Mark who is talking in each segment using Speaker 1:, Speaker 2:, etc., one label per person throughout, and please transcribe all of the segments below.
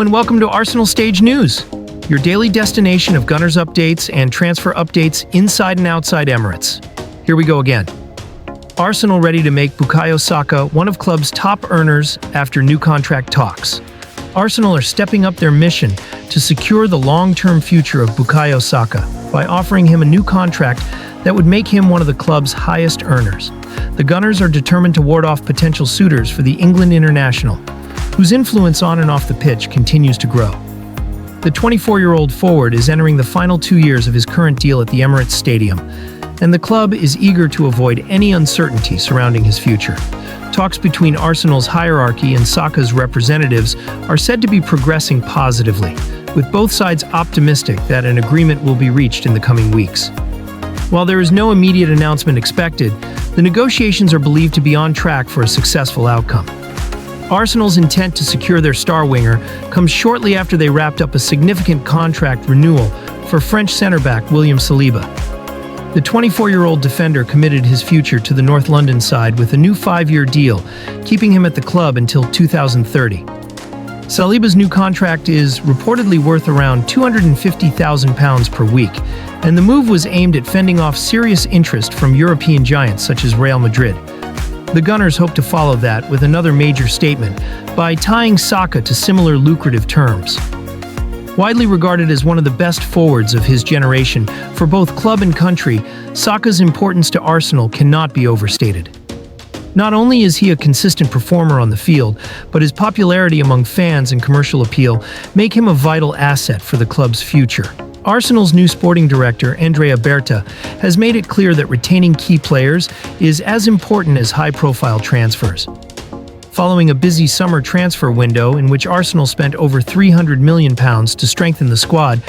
Speaker 1: Hello and welcome to Arsenal Stage News, your daily destination of Gunners updates and transfer updates inside and outside Emirates. Here we go again. Arsenal ready to make Bukayo Saka one of club's top earners after new contract talks. Arsenal are stepping up their mission to secure the long-term future of Bukayo Saka by offering him a new contract that would make him one of the club's highest earners. The Gunners are determined to ward off potential suitors for the England international, whose influence on and off the pitch continues to grow. The 24-year-old forward is entering the final 2 years of his current deal at the Emirates Stadium, and the club is eager to avoid any uncertainty surrounding his future. Talks between Arsenal's hierarchy and Saka's representatives are said to be progressing positively, with both sides optimistic that an agreement will be reached in the coming weeks. While there is no immediate announcement expected, the negotiations are believed to be on track for a successful outcome. Arsenal's intent to secure their star winger comes shortly after they wrapped up a significant contract renewal for French centre-back William Saliba. The 24-year-old defender committed his future to the North London side with a new 5-year deal, keeping him at the club until 2030. Saliba's new contract is reportedly worth around £250,000 per week, and the move was aimed at fending off serious interest from European giants such as Real Madrid. The Gunners hope to follow that with another major statement by tying Saka to similar lucrative terms. Widely regarded as one of the best forwards of his generation for both club and country, Saka's importance to Arsenal cannot be overstated. Not only is he a consistent performer on the field, but his popularity among fans and commercial appeal make him a vital asset for the club's future. Arsenal's new sporting director, Andrea Berta, has made it clear that retaining key players is as important as high-profile transfers. Following a busy summer transfer window in which Arsenal spent over £300 million to strengthen the squad,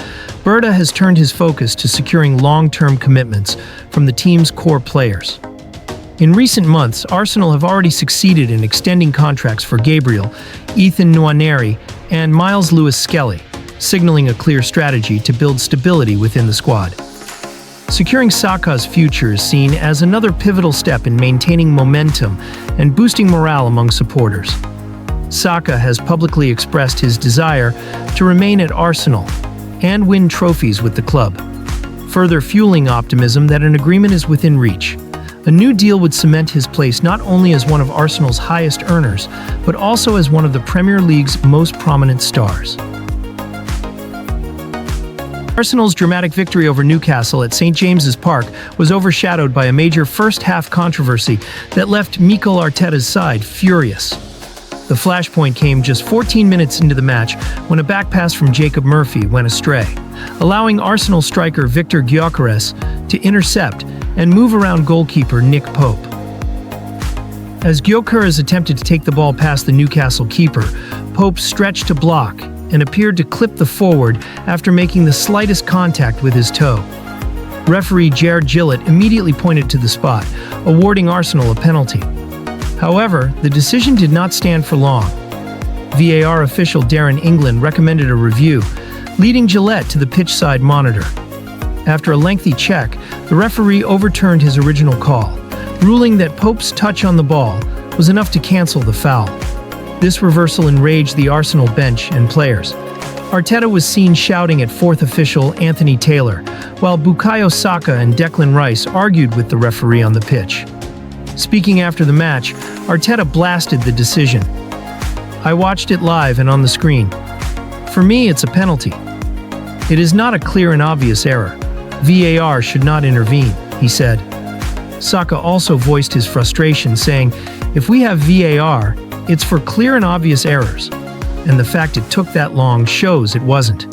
Speaker 1: Berta has turned his focus to securing long-term commitments from the team's core players. In recent months, Arsenal have already succeeded in extending contracts for Gabriel, Ethan Nwaneri, and Miles Lewis-Skelly, signaling a clear strategy to build stability within the squad. Securing Saka's future is seen as another pivotal step in maintaining momentum and boosting morale among supporters. Saka has publicly expressed his desire to remain at Arsenal and win trophies with the club, further fueling optimism that an agreement is within reach. A new deal would cement his place not only as one of Arsenal's highest earners, but also as one of the Premier League's most prominent stars. Arsenal's dramatic victory over Newcastle at St James's Park was overshadowed by a major first-half controversy that left Mikel Arteta's side furious. The flashpoint came just 14 minutes into the match when a back pass from Jacob Murphy went astray, allowing Arsenal striker Victor Gyökeres to intercept and move around goalkeeper Nick Pope. As Gyökeres attempted to take the ball past the Newcastle keeper, Pope stretched to block and appeared to clip the forward after making the slightest contact with his toe. Referee Jared Gillett immediately pointed to the spot, awarding Arsenal a penalty. However, the decision did not stand for long. VAR official Darren England recommended a review, leading Gillett to the pitch-side monitor. After a lengthy check, the referee overturned his original call, ruling that Pope's touch on the ball was enough to cancel the foul. This reversal enraged the Arsenal bench and players. Arteta was seen shouting at fourth official Anthony Taylor, while Bukayo Saka and Declan Rice argued with the referee on the pitch. Speaking after the match, Arteta blasted the decision. "I watched it live and on the screen. For me, it's a penalty. It is not a clear and obvious error. VAR should not intervene," he said. Saka also voiced his frustration, saying, "If we have VAR, it's for clear and obvious errors, and the fact it took that long shows it wasn't."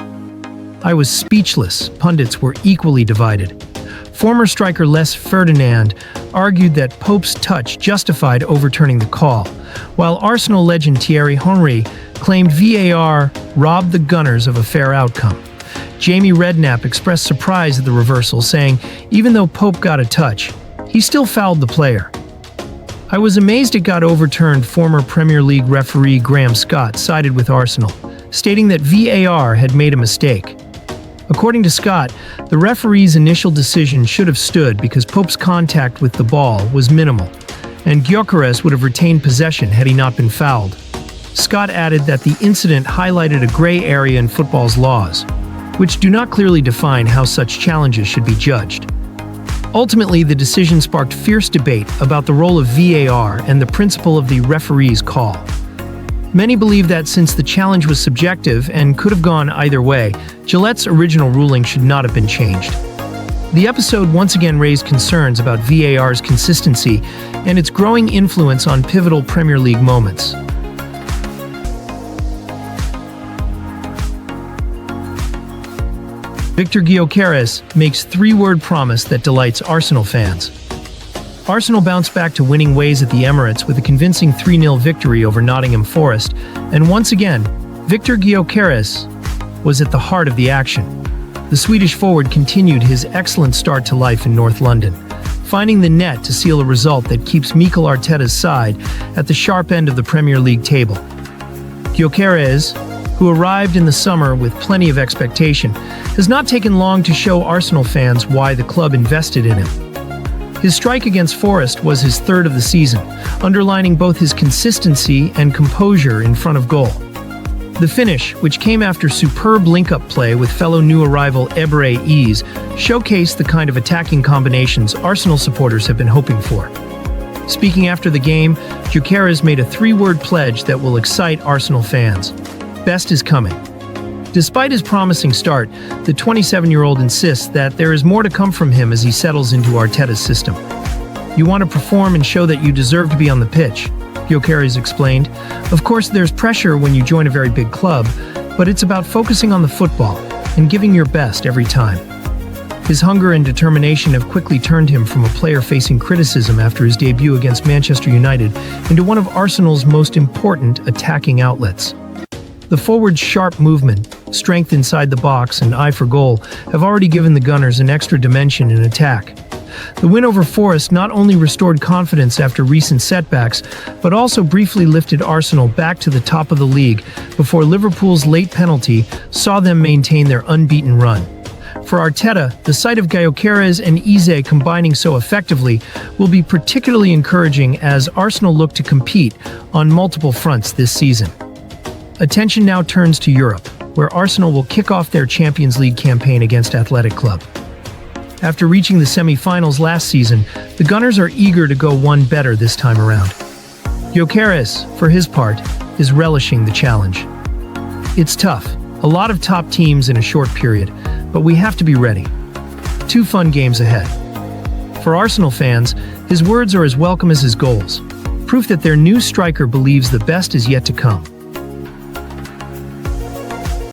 Speaker 1: "I was speechless." Pundits were equally divided. Former striker Les Ferdinand argued that Pope's touch justified overturning the call, while Arsenal legend Thierry Henry claimed VAR robbed the Gunners of a fair outcome. Jamie Redknapp expressed surprise at the reversal, saying even though Pope got a touch, he still fouled the player. "I was amazed it got overturned." Former Premier League referee Graham Scott sided with Arsenal, stating that VAR had made a mistake. According to Scott, the referee's initial decision should have stood because Pope's contact with the ball was minimal, and Gyökeres would have retained possession had he not been fouled. Scott added that the incident highlighted a gray area in football's laws, which do not clearly define how such challenges should be judged. Ultimately, the decision sparked fierce debate about the role of VAR and the principle of the referee's call. Many believe that since the challenge was subjective and could have gone either way, Gillette's original ruling should not have been changed. The episode once again raised concerns about VAR's consistency and its growing influence on pivotal Premier League moments. Victor Gyökeres makes three-word promise that delights Arsenal fans. Arsenal bounced back to winning ways at the Emirates with a convincing 3-0 victory over Nottingham Forest, and once again, Victor Gyökeres was at the heart of the action. The Swedish forward continued his excellent start to life in North London, finding the net to seal a result that keeps Mikel Arteta's side at the sharp end of the Premier League table. Gyökeres, who arrived in the summer with plenty of expectation, has not taken long to show Arsenal fans why the club invested in him. His strike against Forest was his third of the season, underlining both his consistency and composure in front of goal. The finish, which came after superb link-up play with fellow new arrival Ebre Ease, showcased the kind of attacking combinations Arsenal supporters have been hoping for. Speaking after the game, Gyökeres made a three-word pledge that will excite Arsenal fans. Best is coming. Despite his promising start, the 27-year-old insists that there is more to come from him as he settles into Arteta's system. You want to perform and show that you deserve to be on the pitch, Gyökeres explained. Of course, there's pressure when you join a very big club, but it's about focusing on the football and giving your best every time. His hunger and determination have quickly turned him from a player facing criticism after his debut against Manchester United into one of Arsenal's most important attacking outlets. The forward's sharp movement, strength inside the box, and eye for goal have already given the Gunners an extra dimension in attack. The win over Forest not only restored confidence after recent setbacks, but also briefly lifted Arsenal back to the top of the league before Liverpool's late penalty saw them maintain their unbeaten run. For Arteta, the sight of Gyökeres and Eze combining so effectively will be particularly encouraging as Arsenal look to compete on multiple fronts this season. Attention now turns to Europe, where Arsenal will kick off their Champions League campaign against Athletic Club. After reaching the semi-finals last season, the Gunners are eager to go one better this time around. Gyökeres, for his part, is relishing the challenge. It's tough, a lot of top teams in a short period, but we have to be ready. 2 fun games ahead. For Arsenal fans, his words are as welcome as his goals, proof that their new striker believes the best is yet to come.